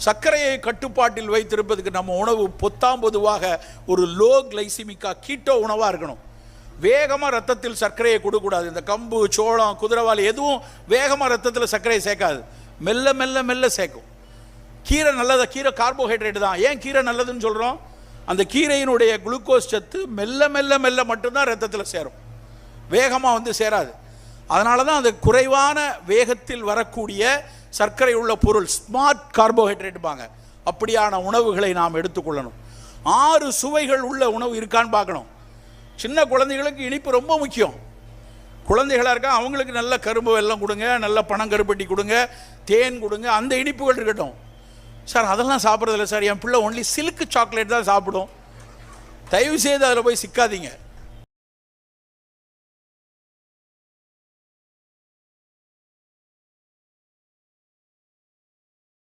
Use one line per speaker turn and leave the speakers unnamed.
சர்க்கரையை கட்டுப்பாட்டில் வைத்திருப்பதுக்கு நம்ம உணவு பொதுவாக ஒரு லோ கிளைசிமிக்கா கீட்டோ உணவாக இருக்கணும். வேகமாக ரத்தத்தில் சர்க்கரையை கொடுக்கக்கூடாது. இந்த கம்பு, சோளம், குதிரைவாலி எதுவும் வேகமாக ரத்தத்தில் சர்க்கரையை சேர்க்காது. மெல்ல மெல்ல மெல்ல சேர்க்கும். கீரை நல்லதா? கீரை கார்போஹைட்ரேட் தான். ஏன் கீரை நல்லதுன்னு சொல்கிறோம்? அந்த கீரையினுடைய குளுக்கோஸ் சத்து மெல்ல மெல்ல மெல்ல மட்டும்தான் ரத்தத்தில் சேரும், வேகமாக சேராது. அதனால தான் அது குறைவான வேகத்தில் வரக்கூடிய சர்க்கரை உள்ள பொருள் ஸ்மார்ட் கார்போஹைட்ரேட்டுப்பாங்க. அப்படியான உணவுகளை நாம் எடுத்துக்கொள்ளணும். 6 சுவைகள் உள்ள உணவு இருக்கான்னு பார்க்கணும். சின்ன குழந்தைகளுக்கு இனிப்பு ரொம்ப முக்கியம். குழந்தைகளாக இருக்கா அவங்களுக்கு நல்ல கரும்பு வெல்லம் கொடுங்க, நல்ல பனங்கருப்பட்டி கொடுங்க, தேன் கொடுங்க, அந்த இனிப்புகள் இருக்கட்டும். சார் அதெல்லாம் சாப்பிட்றதில்ல சார், என் பிள்ளை ஒன்லி சில்க் சாக்லேட் தான் சாப்பிடும். தயவு செய்து அதில் போய் சிக்காதீங்க.